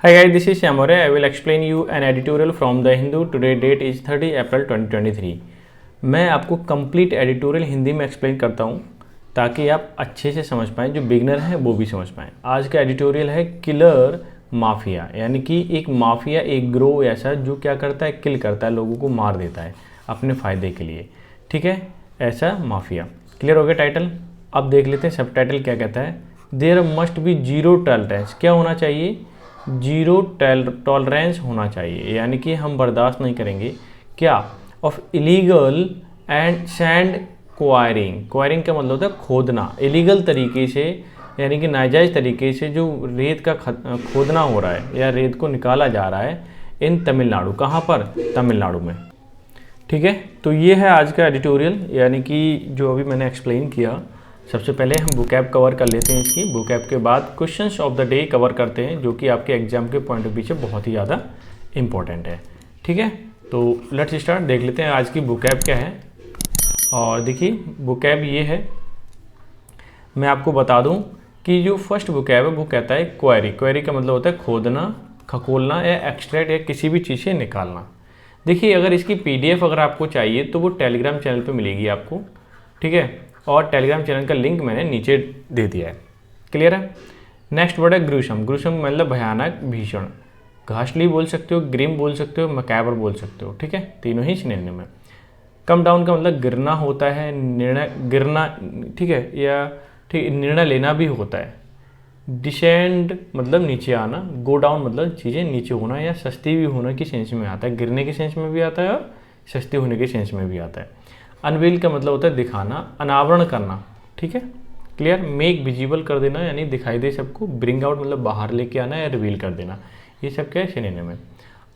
Hi guys, this is Shyam Aurya. I will explain you an editorial from The Hindu. Today date is 30 अप्रैल 2023. मैं आपको complete editorial Hindi में explain करता हूँ ताकि आप अच्छे से समझ पाएँ, जो बिगनर हैं वो भी समझ पाएँ। आज का एडिटोरियल है किलर माफिया, यानी कि एक माफिया, एक ग्रोह ऐसा जो क्या करता है, किल करता है, लोगों को मार देता है अपने फ़ायदे के लिए। ठीक है, ऐसा माफिया। क्लियर हो गया टाइटल? अब देख लेते हैं सब टाइटल क्या कहता है। There must be zero tolerance. क्या होना चाहिए? जीरो टॉलरेंस होना चाहिए, यानी कि हम बर्दाश्त नहीं करेंगे क्या, of illegal and sand enquiring. Enquiring का मतलब होता है खोदना, इलीगल तरीके से यानी कि नाजायज़ तरीके से जो रेत का खोदना हो रहा है या रेत को निकाला जा रहा है इन तमिलनाडु। कहाँ पर? तमिलनाडु में। ठीक है, तो ये है आज का एडिटोरियल, यानी कि जो अभी मैंने एक्सप्लेन किया। सबसे पहले हम बुकैब कवर कर लेते हैं इसकी। बुकैब के बाद questions of the day cover करते हैं, जो कि आपके एग्जाम के पॉइंट ऑफ व्यू से बहुत ही ज़्यादा इंपॉर्टेंट है। ठीक है, तो लेट्स स्टार्ट। देख लेते हैं आज की बुकैब क्या है। और देखिए बुकैब ये है, मैं आपको बता दूं कि जो फर्स्ट बुकैब है वो कहता है क्वेरी। क्वेरी का मतलब होता है खोदना, खकोलना या एक्सट्रैक्ट या किसी भी चीज़ से निकालना। देखिए अगर इसकी PDF अगर आपको चाहिए तो वो टेलीग्राम चैनल पे मिलेगी आपको। ठीक है, और टेलीग्राम चैनल का लिंक मैंने नीचे दे दिया है। क्लियर है? नेक्स्ट वर्ड है ग्रूसम। ग्रूसम मतलब भयानक, भीषण। घासली बोल सकते हो, ग्रिम बोल सकते हो, मैकैबर बोल सकते हो। ठीक है, तीनों ही सिनोनिम में। कम डाउन का मतलब गिरना होता है, निर्णय गिरना। ठीक है, या ठीक निर्णय लेना भी होता है। डिसेंड मतलब नीचे आना। गो डाउन मतलब चीज़ें नीचे होना या सस्ती भी होने की सेंस में आता है, गिरने के सेंस में भी आता है और सस्ती होने के सेंस में भी आता है। अनवील का मतलब होता है दिखाना, अनावरण करना। ठीक है, क्लियर? मेक विजिबल कर देना यानी दिखाई दे सबको। ब्रिंग आउट मतलब बाहर लेके आना या रिवील कर देना। ये सब क्या है? सिनोनिम है।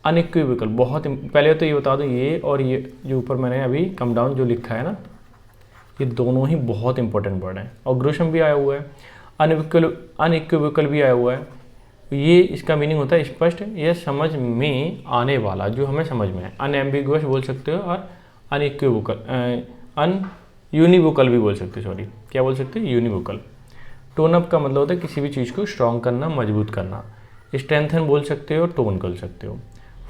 अनइक्विवोकल, बहुत पहले तो ये बता दूं, ये और ये जो ऊपर मैंने अभी कम डाउन जो लिखा है ना, ये दोनों ही बहुत इंपॉर्टेंट वर्ड हैं। और ग्रूसम भी आया हुआ है, अनइक्विवोकल भी आया हुआ है। ये इसका मीनिंग होता है स्पष्ट या समझ में आने वाला, जो हमें समझ में है। अनएम्बिगुअस बोल सकते हो और अन यूनिवोकल भी बोल सकते हो। सॉरी, क्या बोल सकते हैं? यूनिवोकल। टोन अप का मतलब होता है किसी भी चीज़ को स्ट्रॉन्ग करना, मजबूत करना। स्ट्रेंथन बोल सकते हो, टोन कर सकते हो।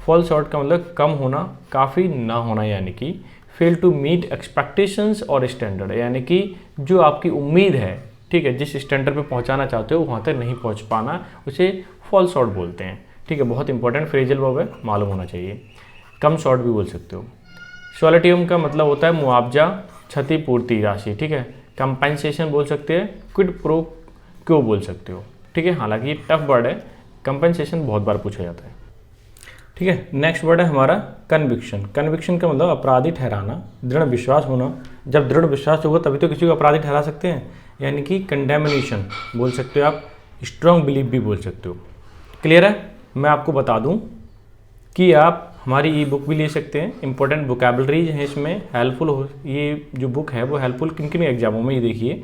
फॉल शॉर्ट का मतलब कम होना, काफ़ी ना होना, यानी कि फेल टू मीट एक्सपेक्टेशंस और स्टैंडर्ड, यानी कि जो आपकी उम्मीद है, ठीक है, जिस स्टैंडर्ड पे पहुंचाना चाहते हो वहाँ तक नहीं पहुंच पाना, उसे फॉल शॉर्ट बोलते हैं। ठीक है, बहुत इंपॉर्टेंट फ्रेजल वर्ब है, मालूम होना चाहिए। कम शॉर्ट भी बोल सकते हो। सॉलिटियम का मतलब होता है मुआवजा, क्षतिपूर्ति राशि। ठीक है, कंपेंसेशन बोल सकते हैं, क्विड प्रो क्यो बोल सकते हो। ठीक है, हालांकि ये टफ वर्ड है, कंपेंसेशन बहुत बार पूछा जाता है। ठीक है, नेक्स्ट वर्ड है हमारा कन्विक्शन। कन्विक्शन का मतलब अपराधी ठहराना, दृढ़ विश्वास होना। जब दृढ़ विश्वास होगा तभी तो किसी को अपराधी ठहरा सकते हैं, यानी कि कंडेमनेशन बोल सकते हो आप, स्ट्रॉन्ग बिलीफ भी बोल सकते हो। क्लियर है? मैं आपको बता दूं कि आप हमारी ई बुक भी ले सकते हैं। इंपॉर्टेंट वोकैबुलरीज हैं इसमें, हेल्पफुल हो। ये जो बुक है वो हेल्पफुल किन किन एग्जामों में, ये देखिए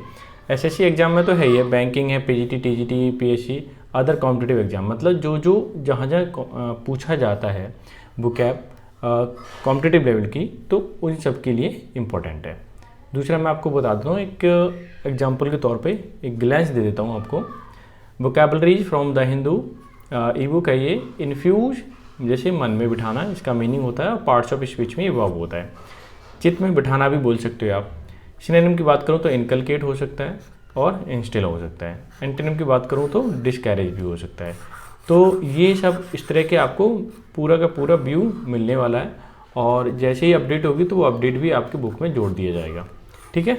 SSC एग्जाम में तो है ही है, बैंकिंग है, PGT, TGT, PSC, other competitive exam, मतलब जो जहाँ जहाँ पूछा जाता है वोकैब कॉम्पिटिटिव लेवल की, तो उन सब के लिए इम्पोर्टेंट है। दूसरा मैं आपको बता देता हूँ, एक एग्जाम्पल के तौर पे एक ग्लैंस दे देता हूँ आपको। Vocabularies from the Hindu E book है ये। इन्फ्यूज जैसे मन में बिठाना, इसका मीनिंग होता है। पार्ट्स ऑफ स्पीच में ये वर्ब होता है। चित्त में बिठाना भी बोल सकते हो आप। सिनोनिम की बात करूँ तो इनकलकेट हो सकता है और इंस्टिल हो सकता है। एंटोनिम की बात करूँ तो डिस्कैरेज भी हो सकता है। तो ये सब इस तरह के आपको पूरा का पूरा व्यू मिलने वाला है, और जैसे ही अपडेट होगी तो वो अपडेट भी आपकी बुक में जोड़ दिया जाएगा। ठीक है,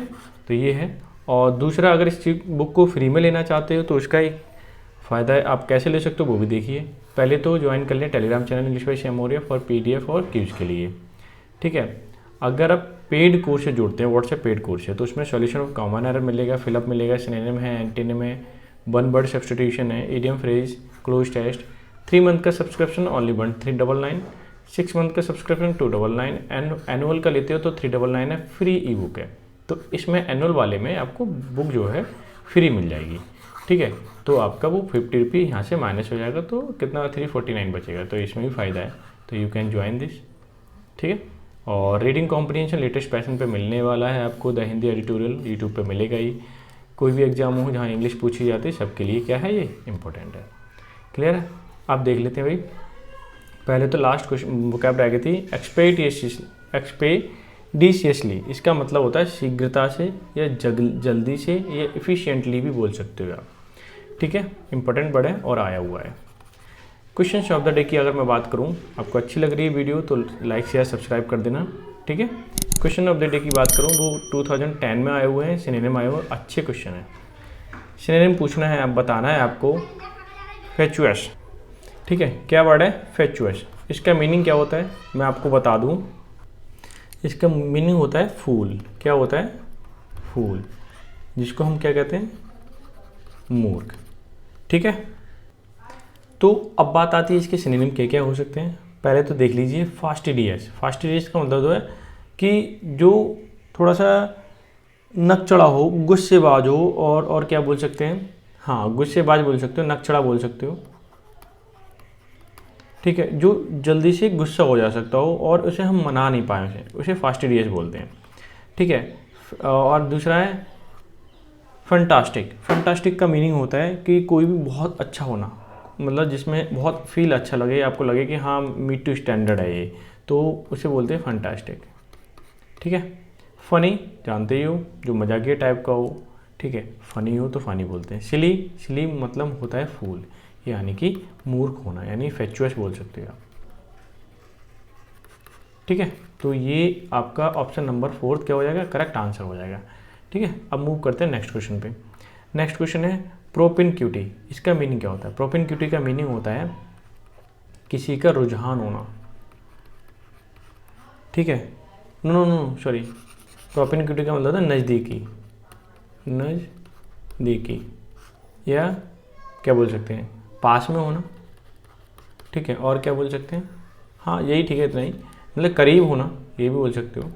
तो ये है। और दूसरा, अगर इस बुक को फ्री में लेना चाहते हो तो उसका एक फ़ायदा है, आप कैसे ले सकते हो वो भी देखिए। पहले तो ज्वाइन कर लें Telegram channel English by Shyam Maurya for PDF और क्यूज के लिए। ठीक है, अगर आप पेड कोर्स से जुड़ते हैं, व्हाट्सएप पेड कोर्स है, तो उसमें सॉल्यूशन ऑफ कॉमन एरर मिलेगा, फिलअप मिलेगा, सिनोनिम है, एंटोनिम है, वन वर्ड सब्स्टिट्यूशन है, idiom phrase, cloze test. 3 month का सब्सक्रिप्शन ओनली 1399, 6 मंथ का सब्सक्रिप्शन 299, एनुअल का लेते हो तो 399 है। फ्री ई बुक है, तो इसमें एनुअल वाले में आपको बुक जो है फ्री मिल जाएगी। ठीक है, तो आपका वो 50 रुपये यहाँ से माइनस हो जाएगा, तो कितना 349 बचेगा, तो इसमें भी फ़ायदा है। तो यू कैन ज्वाइन दिस। ठीक है, और रीडिंग कॉम्प्रिहेंशन लेटेस्ट पैशन पे मिलने वाला है आपको। द हिंदी एडिटोरियल यूट्यूब पे मिलेगा ही। कोई भी एग्जाम हो जहाँ इंग्लिश पूछी जाती है, सबके लिए क्या है ये इंपॉर्टेंट है। क्लियर है? आप देख लेते हैं भाई। पहले तो लास्ट क्वेश्चन वोकैब रह गई थी एक्सपेडिशियसली, इसका मतलब होता है शीघ्रता से या जल्दी से या एफिशिएंटली भी बोल सकते हो आप, ठीक है। इंपॉर्टेंट वर्ड है और आया हुआ है। क्वेश्चन ऑफ द डे की अगर मैं बात करूं, आपको अच्छी लग रही है वीडियो तो लाइक शेयर सब्सक्राइब कर देना, ठीक है। क्वेश्चन ऑफ द डे की बात करूं वो 2010 में आए हुए हैं, सिनोनिम आए हुए हैं, अच्छे क्वेश्चन हैं। सिनोनिम पूछना है, आप बताना है आपको फेचुअस, ठीक है। क्या वर्ड है? फेचुअस। इसका मीनिंग क्या होता है मैं आपको बता दूं। इसका मीनिंग होता है फूल। क्या होता है? फूल, जिसको हम क्या कहते हैं? मूर्ख, ठीक है। तो अब बात आती है इसके सिनोनिम क्या क्या हो सकते हैं। पहले तो देख लीजिए फास्टिडियस। फास्टिडियस का मतलब है कि जो थोड़ा सा नक चढ़ा हो, गुस्सेबाज हो, और क्या बोल सकते हैं? हाँ, गुस्सेबाज बोल सकते हो, नक चढ़ा बोल सकते हो, ठीक है। जो जल्दी से गुस्सा हो जा सकता हो और उसे हम मना नहीं पाए, उसे फास्टिडियस बोलते हैं, ठीक है। और दूसरा है फंटास्टिक। फंटास्टिक का मीनिंग होता है कि कोई भी बहुत अच्छा होना, मतलब जिसमें बहुत फील अच्छा लगे, आपको लगे कि हाँ मीट टू स्टैंडर्ड है ये, तो उसे बोलते हैं फंटास्टिक, ठीक है। फ़नी जानते ही हो, जो मजाकिया टाइप का हो, ठीक है, फ़नी हो तो फ़नी बोलते हैं। सिली, सिली मतलब होता है फूल, यानी कि मूर्ख होना, यानी फेचुअस बोल सकते हो आप, ठीक है। तो ये आपका ऑप्शन नंबर 4 क्या हो जाएगा? करेक्ट आंसर हो जाएगा, ठीक है। अब मूव करते हैं नेक्स्ट क्वेश्चन पे। नेक्स्ट क्वेश्चन है प्रोपिनक्यूटी। इसका मीनिंग क्या होता है? प्रोपिनक्यूटी का मीनिंग होता है किसी का रुझान होना, ठीक है। नो सॉरी, प्रोपिनक्यूटी का मतलब है नज़दीकी, नज़दीकी, या क्या बोल सकते हैं? पास में होना, ठीक है। और क्या बोल सकते हैं? हाँ यही, ठीक है, इतना ही, मतलब करीब होना, ये भी बोल सकते हो,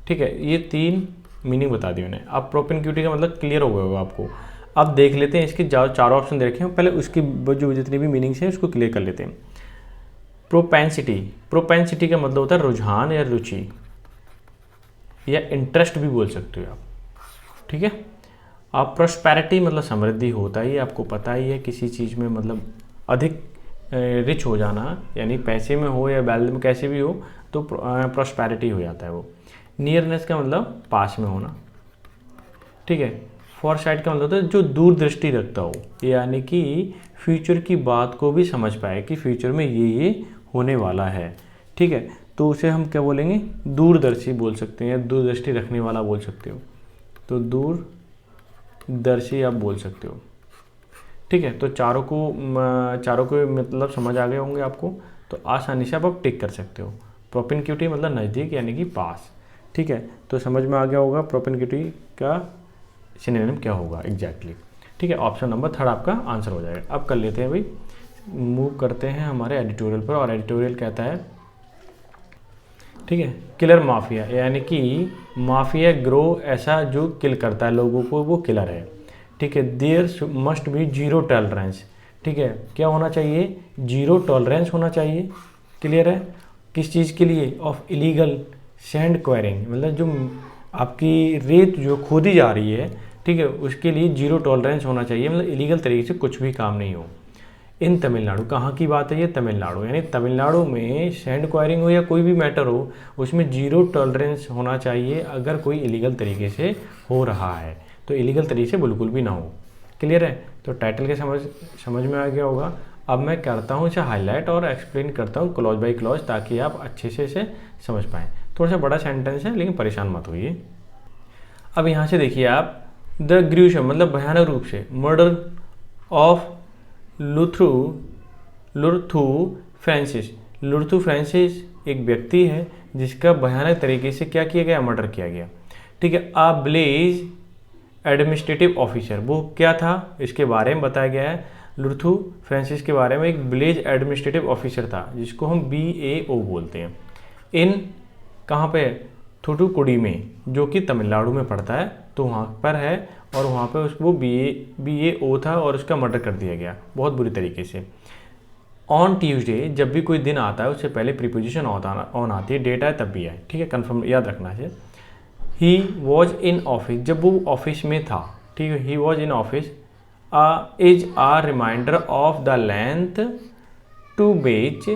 ठीक है। ये 3 मीनिंग बता दी मैंने। अब प्रोपिनक्यूटी का मतलब क्लियर हो गया होगा आपको। अब देख लेते हैं इसके चारों ऑप्शन देखे हैं, पहले उसकी जो जितनी भी मीनिंग्स हैं उसको क्लियर कर लेते हैं। प्रोपेंसिटी। प्रोपेंसिटी का मतलब होता है रुझान या रुचि या इंटरेस्ट भी बोल सकते हो आप, ठीक है। अब प्रोस्पेरिटी मतलब समृद्धि होता ही, आपको पता ही है, किसी चीज़ में मतलब अधिक रिच हो जाना, यानी पैसे में हो या बैलेंस में कैसे भी हो, तो प्रोस्पेरिटी हो जाता है वो। नियरनेस का मतलब पास में होना, ठीक है। फॉरसाइट का मतलब होता है जो दूरदृष्टि रखता हो, यानी कि फ्यूचर की बात को भी समझ पाए कि फ्यूचर में ये होने वाला है, ठीक है। तो उसे हम क्या बोलेंगे? दूरदर्शी बोल सकते हैं, या दूरदृष्टि रखने वाला बोल सकते हो, तो दूरदर्शी आप बोल सकते हो, ठीक है। तो चारों को मतलब समझ आ गए होंगे आपको, तो आसानी से आप टिक कर सकते हो। प्रोपिनक्यूटी मतलब नज़दीक, यानी कि पास, ठीक है। तो समझ में आ गया होगा प्रोपिनक्यूटी का सिनोनिम क्या होगा एग्जैक्टली, ठीक है। ऑप्शन नंबर 3 आपका आंसर हो जाएगा। अब कर लेते हैं भाई, मूव करते हैं हमारे एडिटोरियल पर, और एडिटोरियल कहता है, ठीक है, किलर माफिया, यानी कि माफिया ग्रो ऐसा जो किल करता है लोगों को, वो किलर है, ठीक है। There must be zero tolerance, ठीक है। क्या होना चाहिए? जीरो टॉलरेंस होना चाहिए, क्लियर है। किस चीज़ के लिए? ऑफ इलीगल सैंड क्वायरिंग, मतलब जो आपकी रेत जो खोदी जा रही है, ठीक है, उसके लिए जीरो टॉलरेंस होना चाहिए, मतलब इलीगल तरीके से कुछ भी काम नहीं हो। इन तमिलनाडु, कहाँ की बात है ये? तमिलनाडु, यानी तमिलनाडु में सैंड क्वायरिंग हो या कोई भी मैटर हो, उसमें जीरो टॉलरेंस होना चाहिए अगर कोई इलीगल तरीके से हो रहा है, तो इलीगल तरीके से बिल्कुल भी ना हो, क्लियर है। तो टाइटल के समझ में आ गया होगा। अब मैं करता हूँ इसे हाईलाइट और एक्सप्लेन करता हूँ क्लॉज बाई क्लॉज, ताकि आप अच्छे से इसे समझ पाएँ। थोड़ा सा बड़ा सेंटेंस है, लेकिन परेशान मत होइए। अब यहाँ से देखिए आप, द ग्रूशम मतलब भयानक रूप से, मर्डर ऑफ लुर्थु फ्रांसिस। लुर्थु फ्रांसिस एक व्यक्ति है जिसका भयानक तरीके से क्या किया गया? मर्डर किया गया, ठीक है। अ ब्लेज एडमिनिस्ट्रेटिव ऑफिसर, वो क्या था इसके बारे में बताया गया है। लुर्थु फ्रांसिस के बारे में एक ब्लेज एडमिनिस्ट्रेटिव ऑफिसर था, जिसको हम BAO बोलते हैं। इन कहाँ पे? थूथुकुडी में, जो कि तमिलनाडु में पड़ता है, तो वहाँ पर है, और वहाँ पे उसको BAO था और उसका मर्डर कर दिया गया बहुत बुरी तरीके से। ऑन ट्यूसडे, जब भी कोई दिन आता है उससे पहले प्रीपोजिशन ऑन आती है, डेट आए तब भी आए, ठीक है, कन्फर्म याद रखना है। ही वॉज इन ऑफिस, जब वो ऑफिस में था, ठीक है, he was in office is a reminder of the length to which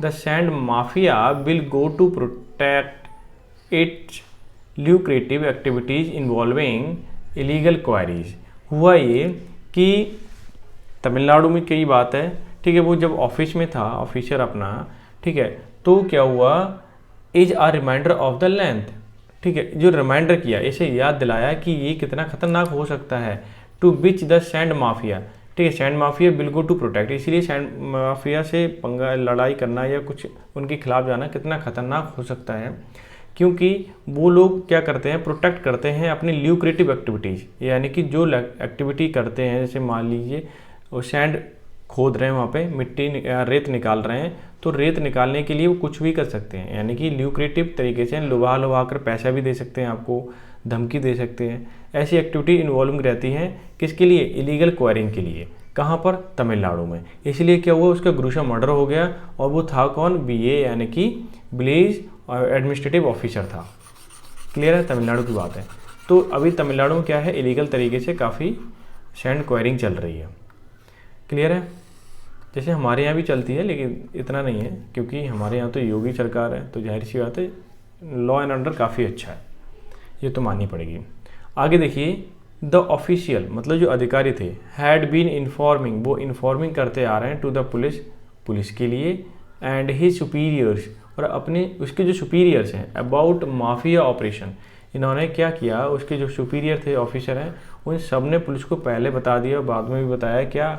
the sand mafia will go to protect its lucrative activities involving illegal quarries. हुआ ये कि तमिलनाडु में कई बात है, ठीक है, वो जब ऑफिस में था ऑफिसर अपना, ठीक है, तो क्या हुआ, is a reminder of the length, ठीक है, जो रिमाइंडर किया, इसे याद दिलाया कि ये कितना खतरनाक हो सकता है, to which the sand mafia, ठीक है, sand mafia will go to protect, इसलिए सैंड माफिया से पंगा लड़ाई करना या कुछ उनके खिलाफ जाना कितना खतरनाक हो सकता है, क्योंकि वो लोग क्या करते हैं, प्रोटेक्ट करते हैं अपनी ल्यूक्रेटिव एक्टिविटीज़, यानी कि जो एक्टिविटी करते हैं, जैसे मान लीजिए वो सैंड खोद रहे हैं, वहाँ पे मिट्टी रेत निकाल रहे हैं, तो रेत निकालने के लिए वो कुछ भी कर सकते हैं, यानी कि ल्यूक्रेटिव तरीके से लुभा कर पैसा भी दे सकते हैं, आपको धमकी दे सकते हैं। ऐसी एक्टिविटी इन्वॉल्विंग रहती हैं किसके लिए, इलीगल क्वायरिंग के लिए। कहाँ पर, तमिलनाडु में। इसलिए क्या हुआ, उसका ग्रुशा मर्डर हो गया, और वो था कौन, बीए यानी कि विलेज एडमिनिस्ट्रेटिव ऑफिसर था। क्लियर है, तमिलनाडु की बात है। तो अभी तमिलनाडु में क्या है, इलीगल तरीके से काफ़ी सैंड क्वायरिंग चल रही है। क्लियर है, जैसे हमारे यहाँ भी चलती है, लेकिन इतना नहीं है, क्योंकि हमारे यहाँ तो योगी सरकार है, तो जाहिर सी बात है लॉ एंड ऑर्डर काफ़ी अच्छा है, ये तो माननी पड़ेगी। आगे देखिए, द ऑफिशियल मतलब जो अधिकारी थे, हैड बीन इन्फॉर्मिंग, वो इन्फॉर्मिंग करते आ रहे हैं टू द पुलिस के लिए, एंड ही सुपीरियर्स, और अपने उसके जो सुपीरियर्स हैं, अबाउट माफिया ऑपरेशन। इन्होंने क्या किया, उसके जो सुपीरियर थे, ऑफिसर हैं, उन सब ने पुलिस को पहले बता दिया, बाद में भी बताया क्या,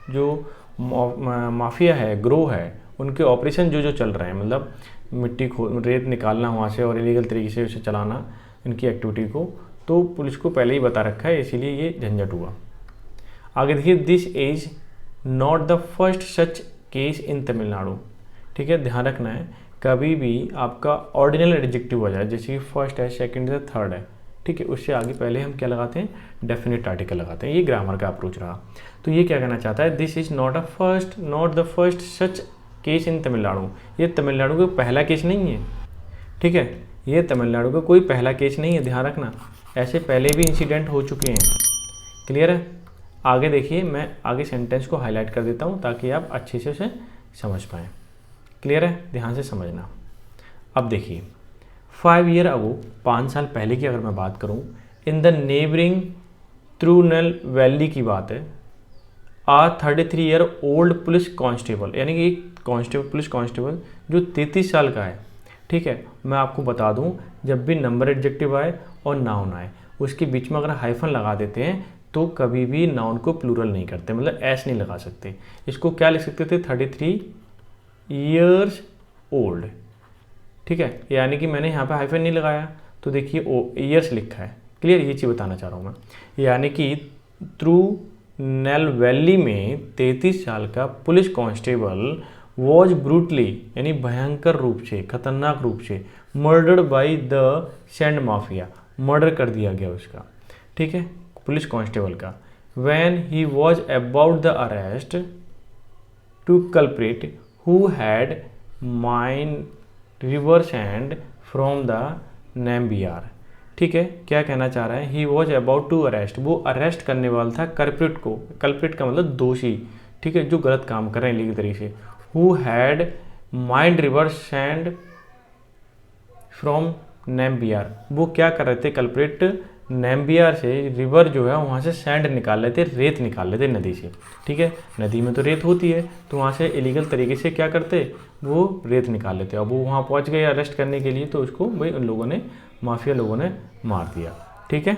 जो माफिया है, ग्रोह है, उनके ऑपरेशन जो चल रहे हैं, मतलब मिट्टी रेत निकालना वहाँ से और इलीगल तरीके से उसे चलाना, इनकी एक्टिविटी को, तो पुलिस को पहले ही बता रखा है, इसीलिए ये झंझट हुआ। आगे देखिए, this is not the first such case in Tamil Nadu, ठीक है, ध्यान रखना है, कभी भी आपका ऑर्डिनल एडजेक्टिव हो जाए, जैसे कि फर्स्ट है, सेकंड है, थर्ड है, ठीक है, उससे आगे पहले हम क्या लगाते हैं, डेफिनेट आर्टिकल लगाते हैं। ये ग्रामर का अप्रोच रहा। तो ये क्या कहना चाहता है, this is not the first such case in Tamil Nadu, ये तमिलनाडु का पहला केस नहीं है, ठीक है, ये तमिलनाडु का कोई पहला केस नहीं है, ध्यान रखना, ऐसे पहले भी इंसिडेंट हो चुके हैं। क्लियर है, आगे देखिए, मैं आगे सेंटेंस को हाईलाइट कर देता हूँ ताकि आप अच्छे से उसे समझ पाएँ। क्लियर है, ध्यान से समझना। अब देखिए, 5 ईयर अगो, 5 साल पहले की अगर मैं बात करूं, इन द नेबरिंग त्रिनेल वैली की बात है, आ 33 ईयर ओल्ड पुलिस कांस्टेबल, यानी कि कांस्टेबल, पुलिस कांस्टेबल जो 33 साल का है, ठीक है, मैं आपको बता दूं, जब भी नंबर एडजेक्टिव आए और नाउन आए, उसके बीच में अगर हाइफन लगा देते हैं तो कभी भी नाउन को प्लूरल नहीं करते, मतलब एस नहीं लगा सकते। इसको क्या लिख सकते थे, 33 ईयर्स ओल्ड, ठीक है, यानी कि मैंने यहाँ पे हाइफन नहीं लगाया, तो देखिए ईयर्स लिखा है। क्लियर, ये चीज़ बताना चाह रहा हूँ मैं, यानी कि त्रिनेल वैली में 33 साल का पुलिस कांस्टेबल वॉज ब्रूटली, यानी भयंकर रूप से, खतरनाक रूप से, murdered by the sand mafia, murder कर दिया गया उसका, ठीक है, पुलिस कांस्टेबल का, when he was about the arrest to culprit who had mine river sand from the Nambiar, ठीक है, क्या कहना चाह रहा है, he was about to arrest, वो अरेस्ट करने वाला था कल्प्रिट को, कल्प्रिट का मतलब दोषी, ठीक है, जो गलत काम कर रहे हैं इलीगल तरीके से, who had mined river sand from Nambiar, वो क्या कर रहे थे, कल्प्रिट नैम्बियार से, रिवर जो है वहाँ से सैंड निकाल लेते, रेत निकाल लेते नदी से, ठीक है, नदी में तो रेत होती है, तो वहाँ से इलीगल तरीके से क्या करते, वो रेत निकाल लेते। अब वो वहाँ पहुँच गए अरेस्ट करने के लिए, तो उसको भाई उन लोगों ने, माफिया लोगों ने मार दिया, ठीक है।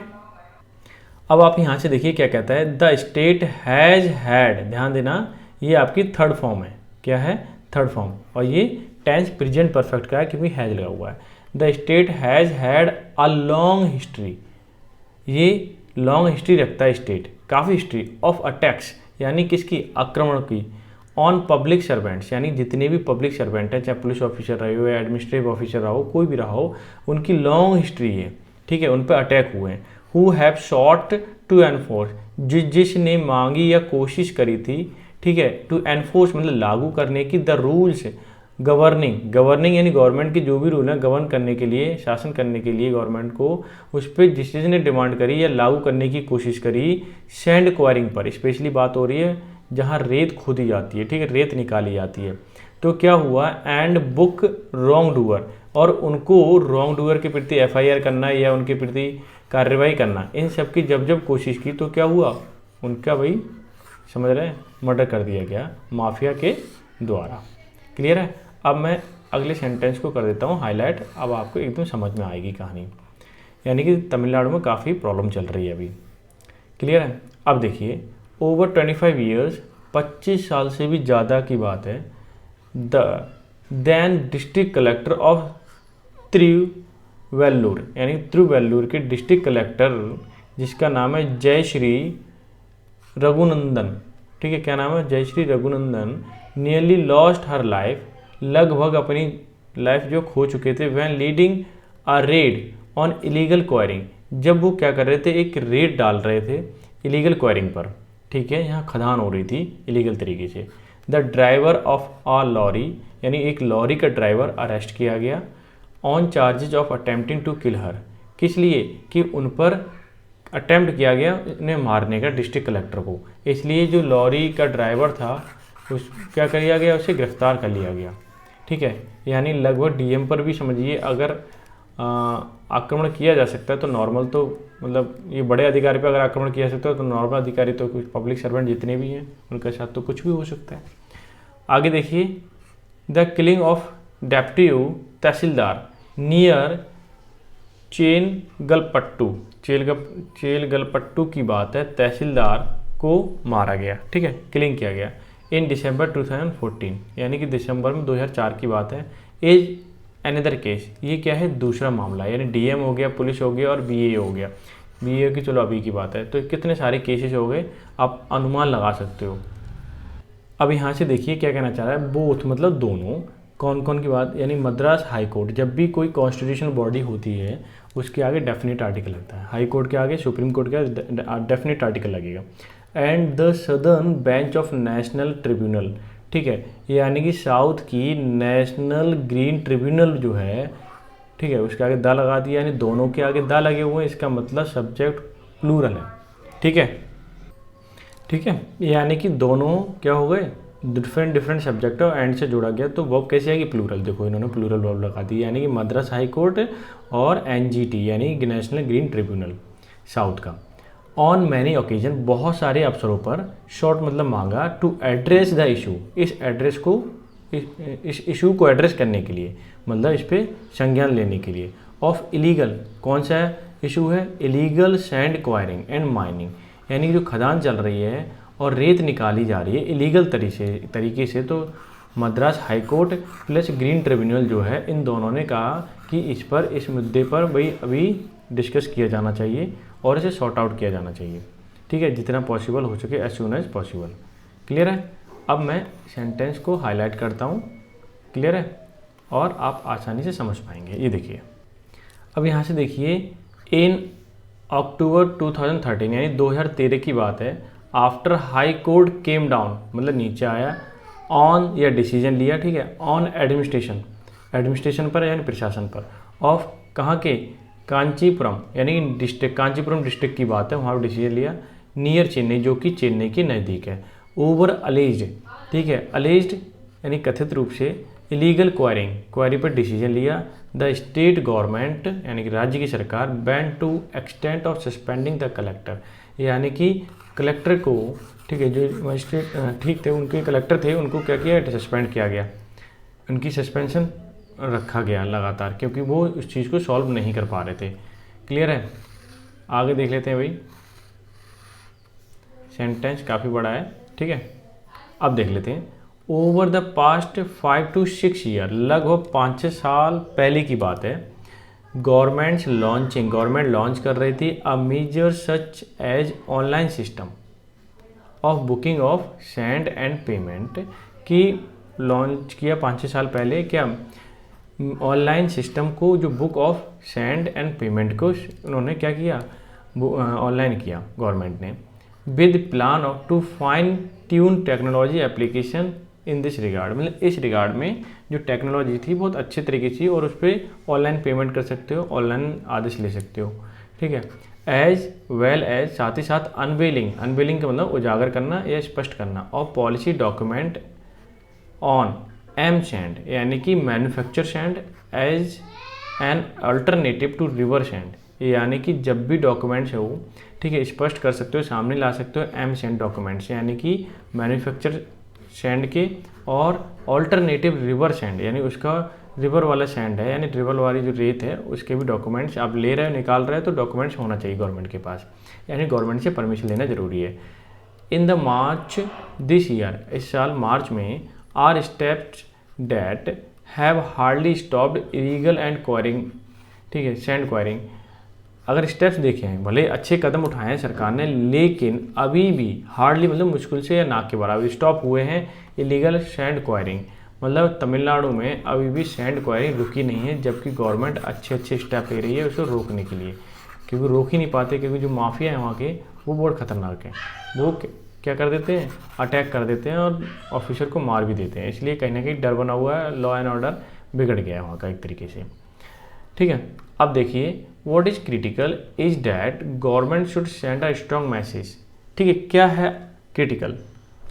अब आप यहाँ से देखिए क्या कहता है, द स्टेट हैज़ हैड, ध्यान देना, ये आपकी थर्ड फॉर्म है, क्या है, थर्ड फॉर्म, और ये टेंस प्रेजेंट परफेक्ट का है क्योंकि हैज़ लगा हुआ है। The state has had a long history, ये लॉन्ग हिस्ट्री रखता है स्टेट, काफ़ी हिस्ट्री ऑफ अटैक्स, यानी किसकी, आक्रमण की, ऑन पब्लिक सर्वेंट्स, यानी जितने भी पब्लिक सर्वेंट हैं, चाहे पुलिस ऑफिसर रहे हो या एडमिनिस्ट्रेटिव ऑफिसर रहा हो, कोई भी रहा हो, उनकी लॉन्ग हिस्ट्री है, ठीक है, उन पर अटैक हुए हैं। Who have shot to enforce, जिसने मांगी या कोशिश करी थी, ठीक है, टू एनफोर्स मतलब लागू करने की, द रूल्स गवर्निंग यानी गवर्नमेंट की जो भी रूल है गवर्न करने के लिए, शासन करने के लिए गवर्नमेंट को, उस पर जिस चीज़ ने डिमांड करी या लागू करने की कोशिश करी सैंड क्वायरिंग पर, स्पेशली बात हो रही है जहाँ रेत खोदी जाती है, ठीक है, रेत निकाली जाती है। तो क्या हुआ, एंड बुक रॉन्ग डूअर, और उनको रॉन्ग डूअर के प्रति FIR करना या उनके प्रति कार्रवाई करना, इन सब की जब जब कोशिश की तो क्या हुआ, उनका भाई समझ रहे हैं मर्डर कर दिया गया माफिया के द्वारा। क्लियर है। अब मैं अगले सेंटेंस को कर देता हूँ हाईलाइट, अब आपको एकदम समझ में आएगी कहानी। यानी कि तमिलनाडु में काफ़ी प्रॉब्लम चल रही है अभी। क्लियर है। अब देखिए, ओवर 25 ईयर्स, 25 साल से भी ज़्यादा की बात है, then district collector of Tiruvallur, यानी तिरुवल्लुर के डिस्ट्रिक्ट कलेक्टर जिसका नाम है जयश्री रघुनंदन, ठीक है, क्या नाम है, Jayashree Raghunandan, nearly lost her life, लगभग अपनी लाइफ जो खो चुके थे, वह leading a raid on illegal quarrying, जब वो क्या कर रहे थे, एक रेड डाल रहे थे इलीगल क्वायरिंग पर, ठीक है, यहाँ खदान हो रही थी इलीगल तरीके से। The driver of a lorry, यानी एक लॉरी का ड्राइवर अरेस्ट किया गया, on charges of attempting to kill her, किस लिए कि उन पर अटेम्प्ट किया गया उन्हें मारने का डिस्ट्रिक्ट कलेक्टर को, इसलिए जो लॉरी का ड्राइवर था उस क्या कर लिया गया, उसे गिरफ्तार कर लिया गया। ठीक है, यानी लगभग DM पर भी समझिए अगर आक्रमण किया जा सकता है तो नॉर्मल तो मतलब ये बड़े अधिकारी पर अगर आक्रमण किया जा सकता है तो नॉर्मल अधिकारी तो कुछ पब्लिक सर्वेंट जितने भी हैं उनके साथ तो कुछ भी हो सकता है। आगे देखिए, the killing of deputy tahsildar near Chengalpattu की बात है, तहसीलदार को मारा गया, ठीक है, किलिंग किया गया इन दिसंबर 2014, यानी कि दिसंबर में 2004 की बात है। एज अनदर केस, ये क्या है, दूसरा मामला, यानी DM हो गया, पुलिस हो गया और BA हो गया। BA की चलो अभी की बात है, तो कितने सारे केसेस हो गए आप अनुमान लगा सकते हो। अब यहाँ से देखिए क्या कहना चाह रहा है, बोथ मतलब दोनों, कौन कौन की बात, यानी मद्रास हाई कोर्ट, जब भी कोई कॉन्स्टिट्यूशनल बॉडी होती है उसके आगे डेफिनेट आर्टिकल लगता है, हाई कोर्ट के आगे सुप्रीम कोर्ट के आगे डेफिनेट आर्टिकल लगेगा। And the southern bench of national tribunal, ठीक है, यानी कि साउथ की नेशनल ग्रीन ट्रिब्यूनल जो है, ठीक है, उसके आगे दा लगा दिया, यानी दोनों के आगे दा लगे हुए हैं, इसका मतलब सब्जेक्ट प्लूरल है। ठीक है, ठीक है, यानी कि दोनों क्या हो गए, डिफरेंट सब्जेक्ट और एंड से जोड़ा गया, तो वर्ब कैसे आएगी, प्लूरल। देखो इन्होंने प्लूरल वर्ब लगा दी, यानी कि मद्रास हाई कोर्ट और NGT यानी नेशनल ग्रीन ट्रिब्यूनल साउथ का। ऑन मैनी ओकेजन, बहुत सारे अवसरों पर, शॉर्ट मतलब मांगा, टू एड्रेस द इशू, इस एड्रेस को इस इशू को एड्रेस करने के लिए, मतलब इस पर संज्ञान लेने के लिए, ऑफ इलीगल, कौन सा इशू है, illegal sand enquiring and mining, यानी जो खदान चल रही है और रेत निकाली जा रही है इलीगल तरीके से, तो Madras high court plus green tribunal जो है, इन दोनों ने कहा कि इस मुद्दे पर भाई अभी डिस्कस किया जाना चाहिए और इसे सॉर्ट आउट किया जाना चाहिए। ठीक है, जितना पॉसिबल हो सके, as soon as possible. Clear है। अब मैं सेंटेंस को हाईलाइट करता हूँ, क्लियर है, और आप आसानी से समझ पाएंगे। ये देखिए, अब यहाँ से देखिए, इन अक्टूबर 2013 यानी 2013 की बात है, after high court came down मतलब नीचे आया, ऑन या डिसीजन लिया, ठीक है, ऑन एडमिनिस्ट्रेशन पर यानी प्रशासन पर, ऑफ कहाँ के, कांचीपुरम यानी डिस्ट्रिक्ट, कांचीपुरम डिस्ट्रिक्ट की बात है, वहाँ पर डिसीजन लिया, नियर चेन्नई जो कि चेन्नई के नज़दीक है, ओवर अलेज्ड, ठीक है, अलेज्ड यानी कथित रूप से, इलीगल क्वायरी पर डिसीजन लिया, द स्टेट गवर्नमेंट यानी कि राज्य की सरकार, ban to extent of suspending the collector, यानी कि कलेक्टर को, ठीक है, जो मजिस्ट्रेट ठीक थे, उनके कलेक्टर थे, उनको क्या किया, सस्पेंड किया गया, उनकी सस्पेंशन रखा गया लगातार, क्योंकि वो उस चीज़ को सॉल्व नहीं कर पा रहे थे। क्लियर है। आगे देख लेते हैं भाई, सेंटेंस काफ़ी बड़ा है, ठीक है। अब देख लेते हैं, over the past 5 to 6 year, लगभग 5-6 साल पहले की बात है, गवर्नमेंट लॉन्च कर रही थी a major such as online system of booking of sand and payment, की लॉन्च किया 5-6 साल पहले, क्या ऑनलाइन सिस्टम को, जो book of sand and payment को उन्होंने क्या किया, ऑनलाइन किया गवर्नमेंट ने, with plan of to fine tune technology application in this regard, मतलब इस रिगार्ड में जो टेक्नोलॉजी थी बहुत अच्छे तरीके से और उस पर ऑनलाइन पेमेंट कर सकते हो, ऑनलाइन आदेश ले सकते हो, ठीक है। एज वेल एज, साथ ही साथ अनवेलिंग, अनवेलिंग का मतलब उजागर करना या स्पष्ट करना, और policy document on M sand, यानी कि manufacture sand as an alternative to river sand, यानी कि जब भी डॉक्यूमेंट्स है वो, ठीक है, स्पष्ट कर सकते हो, सामने ला सकते हो एम सैंड डॉक्यूमेंट्स, यानी कि मैन्युफैक्चर सैंड के, और ऑल्टरनेटिव रिवर सैंड, यानी उसका रिवर वाला सैंड है, यानी रिवर वाली जो रेत है उसके भी डॉक्यूमेंट्स आप ले रहे हो, निकाल रहे हो, तो डॉक्यूमेंट्स होना चाहिए गवर्नमेंट के पास, यानी गवर्नमेंट से परमिशन लेना जरूरी है। In the March this year, इस साल मार्च में, are steps that have hardly stopped illegal and quarrying, ठीक है, सैंड क्वायरिंग। अगर स्टेप्स देखे हैं, भले अच्छे कदम उठाए हैं सरकार ने, लेकिन अभी भी हार्डली मतलब मुश्किल से या ना के बराबर स्टॉप हुए हैं इलीगल सैंड क्वायरिंग, मतलब तमिलनाडु में अभी भी सैंड क्वायरिंग रुकी नहीं है, जबकि गवर्नमेंट अच्छे अच्छे स्टेप ले रही है उसे रोकने के लिए, क्योंकि रोक ही नहीं पाते, क्योंकि जो माफिया है वहाँ के वो बहुत खतरनाक है, वो क्या कर देते हैं, अटैक कर देते हैं और ऑफिसर को मार भी देते हैं, इसलिए कहीं ना कहीं डर बना हुआ है, लॉ एंड ऑर्डर बिगड़ गया है वहाँ का एक तरीके से, ठीक है। अब देखिए, what is critical is that government should send a strong message, ठीक है, क्या है क्रिटिकल,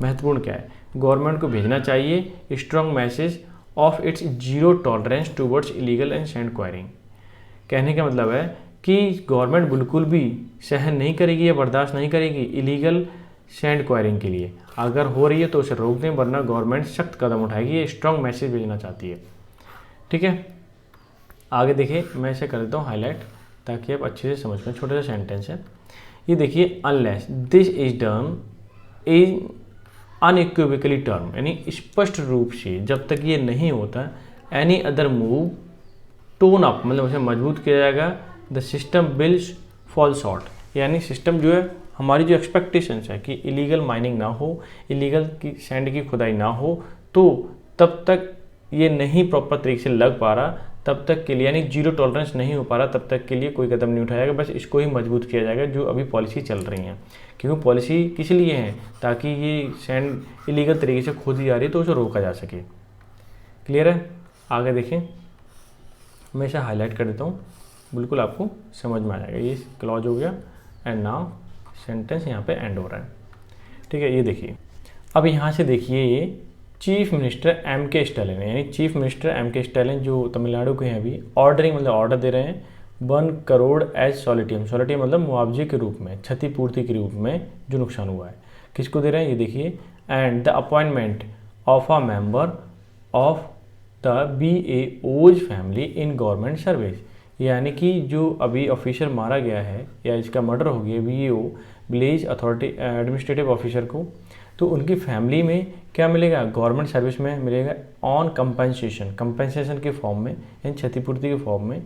महत्वपूर्ण क्या है, गवर्नमेंट को भेजना चाहिए strong message of its zero tolerance towards illegal and sand enquiring. कहने का मतलब है कि गवर्नमेंट बिल्कुल भी सहन नहीं करेगी या बर्दाश्त नहीं करेगी इलीगल सैंड क्वायरिंग के लिए, अगर हो रही है तो उसे रोक दें, वरना गवर्नमेंट सख्त कदम उठाएगी, ये स्ट्रॉन्ग मैसेज भेजना चाहती है, ठीक है। आगे देखिए, मैं इसे कर देता हूँ हाईलाइट ताकि आप अच्छे से समझ पाएं, छोटा सा सेंटेंस है ये, देखिए, unless this is done is unequivocally term, यानी स्पष्ट रूप से जब तक ये नहीं होता, any other move tone up, मतलब उसे मजबूत किया जाएगा, the system bills fall short, यानी सिस्टम जो है, हमारी जो एक्सपेक्टेशंस है कि इलीगल माइनिंग ना हो, इलीगल की सैंड की खुदाई ना हो, तो तब तक ये नहीं प्रॉपर तरीके से लग पा रहा, तब तक के लिए, यानी जीरो टॉलरेंस नहीं हो पा रहा, तब तक के लिए कोई कदम नहीं उठाया जाएगा, बस इसको ही मजबूत किया जाएगा जो अभी पॉलिसी चल रही है, क्योंकि पॉलिसी किस लिए है, ताकि ये सैंड इलीगल तरीके से खोदी जा रही है तो उसे रोका जा सके। क्लियर है? आगे देखें, मैं इसे हाईलाइट कर देता हूँ, बिल्कुल आपको समझ में आ जाएगा। ये क्लॉज हो गया एंड नाउ सेंटेंस यहाँ पे एंड हो रहा है, ठीक है। ये देखिए, अब यहाँ से देखिए, ये चीफ मिनिस्टर एम के स्टालिन, यानी चीफ मिनिस्टर एम के स्टालिन जो तमिलनाडु के हैं, अभी ऑर्डरिंग मतलब ऑर्डर दे रहे हैं 1 करोड़ एज सॉलिटियम, सॉलिटियम मतलब मुआवजे के रूप में, क्षतिपूर्ति के रूप में जो नुकसान हुआ है, किसको दे रहे हैं, ये देखिए, and the appointment of a member of the BAO's family in government service, यानी कि जो अभी ऑफिसर मारा गया है या इसका मर्डर हो गया BAO, village authority administrative officer को, तो उनकी फैमिली में क्या मिलेगा, गवर्नमेंट सर्विस में मिलेगा ऑन कंपनसेशन, कंपनसेशन के फॉर्म में, यानी क्षतिपूर्ति के फॉर्म में,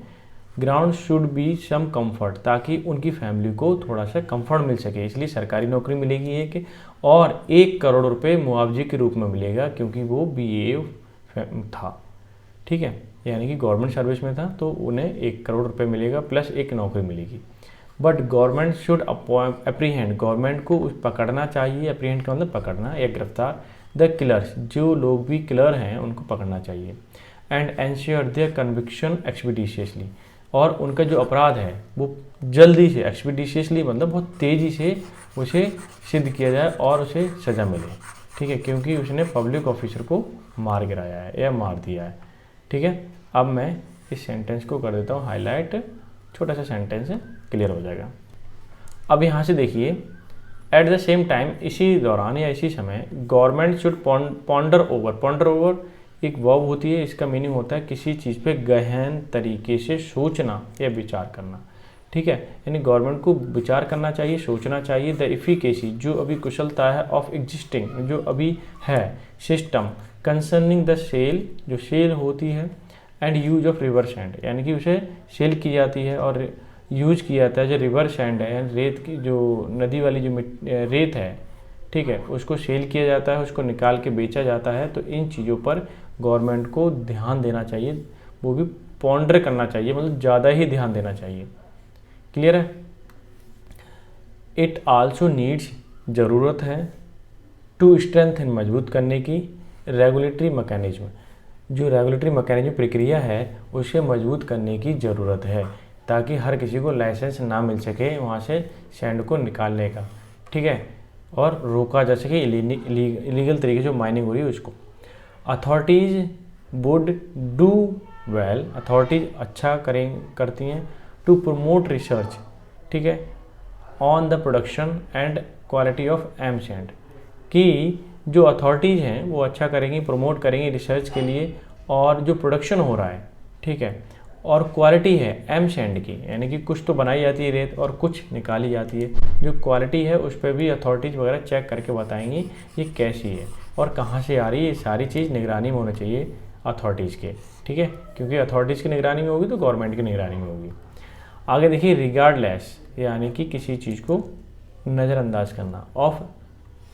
ground should be some comfort, ताकि उनकी फैमिली को थोड़ा सा कंफर्ट मिल सके, इसलिए सरकारी नौकरी मिलेगी है कि, और 1 करोड़ रुपए मुआवजे के रूप में मिलेगा, क्योंकि वो BAO था, ठीक है, यानी कि गवर्नमेंट सर्विस में था, तो उन्हें 1 करोड़ रुपए मिलेगा प्लस एक नौकरी मिलेगी। But government should apprehend, government को पकड़ना चाहिए, अप्रीहेंड का मतलब पकड़ना या गिरफ्तार, द किलर्स, जो लोग भी किलर हैं उनको पकड़ना चाहिए, एंड एंश्योर देयर कन्विक्शन एक्सपीडिशियसली, और उनका जो अपराध है वो जल्दी से, एक्सपीडिशियसली मतलब बहुत तेज़ी से उसे सिद्ध किया जाए और उसे सज़ा मिले, ठीक है, क्योंकि उसने पब्लिक ऑफिसर को मार गिराया है या मार दिया है, ठीक है। अब मैं इस सेंटेंस को कर देता हूँ हाईलाइट, छोटा सा सेंटेंस है, क्लियर हो जाएगा। अब यहाँ से देखिए, एट द सेम टाइम, इसी दौरान या इसी समय, government should ponder over, ponder over एक वर्ब होती है, इसका मीनिंग होता है किसी चीज़ पे गहन तरीके से सोचना या विचार करना, ठीक है, यानी गवर्नमेंट को विचार करना चाहिए, सोचना चाहिए, द इफिकेसी, जो अभी कुशलता है, ऑफ एग्जिस्टिंग, जो अभी है, सिस्टम कंसर्निंग द सेल, जो सेल होती है, and use of river sand, यानी कि उसे सेल की जाती है और यूज किया जाता है, जो रिवर सैंड है, रेत की जो नदी वाली जो रेत है, ठीक है, उसको सेल किया जाता है, उसको निकाल के बेचा जाता है, तो इन चीज़ों पर गवर्नमेंट को ध्यान देना चाहिए, वो भी पॉन्डर करना चाहिए, मतलब ज़्यादा ही ध्यान देना चाहिए। क्लियर है? इट आल्सो नीड्स, ज़रूरत है, टू स्ट्रेंथन, मजबूत करने की, रेगुलेटरी मैकेनिज्म, जो रेगुलेटरी मैकेनिज्म प्रक्रिया है उसे मजबूत करने की ज़रूरत है, ताकि हर किसी को लाइसेंस ना मिल सके वहाँ से सैंड को निकालने का, ठीक है, और रोका जा सके इलीगल तरीके से माइनिंग हो रही है उसको। Authorities would do well, authorities अच्छा करती हैं टू प्रमोट रिसर्च, ठीक है, on the production and quality of M sand, कि जो अथॉरिटीज़ हैं वो अच्छा करेंगी, प्रमोट करेंगी रिसर्च के लिए, और जो प्रोडक्शन हो रहा है, ठीक है, और क्वालिटी है एम सैंड की, यानी कि कुछ तो बनाई जाती है रेत और कुछ निकाली जाती है, जो क्वालिटी है उस पर भी अथॉरिटीज़ वगैरह चेक करके बताएंगी ये कैसी है और कहाँ से आ रही है। ये सारी चीज़ निगरानी में होना चाहिए अथॉरिटीज़ के, ठीक है, क्योंकि अथॉरिटीज़ की निगरानी में होगी तो गवर्नमेंट की निगरानी में होगी। आगे देखिए रिगार्डलेस, यानी कि किसी चीज़ को नज़रअंदाज करना, ऑफ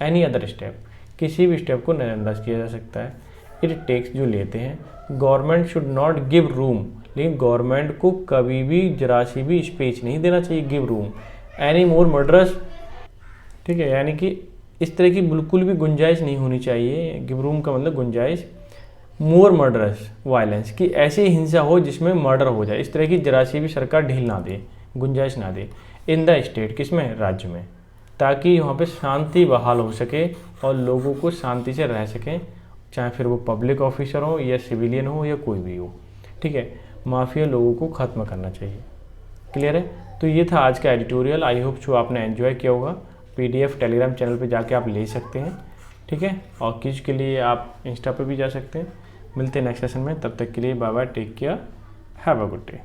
एनी अदर स्टेप, किसी भी स्टेप को नज़रअंदाज किया जा सकता है। इट टेक्स, जो लेते हैं, government should not give room, लेकिन गवर्नमेंट को कभी भी जरा सी भी स्पेस नहीं देना चाहिए, give room any more murderous, ठीक है, यानी कि इस तरह की बिल्कुल भी गुंजाइश नहीं होनी चाहिए। गिव रूम का मतलब गुंजाइश, मोर मर्डरस वायलेंस, की ऐसी हिंसा हो जिसमें मर्डर हो जाए, इस तरह की जरा सी भी सरकार ढील ना दे, गुंजाइश ना दे। इन द स्टेट, किसमें, राज्य में, ताकि वहाँ पे शांति बहाल हो सके और लोगों को शांति से रह सकें, चाहे फिर वो पब्लिक ऑफिसर हो या सिविलियन हो या कोई भी हो, ठीक है। माफिया लोगों को ख़त्म करना चाहिए। क्लियर है? तो ये था आज का एडिटोरियल। आई होप जो आपने एंजॉय किया होगा। PDF टेलीग्राम चैनल पे जाके आप ले सकते हैं, ठीक है, और किस के लिए आप इंस्टा पे भी जा सकते हैं। मिलते हैं नेक्स्ट सेशन में, तब तक के लिए bye bye, take care, have a good day.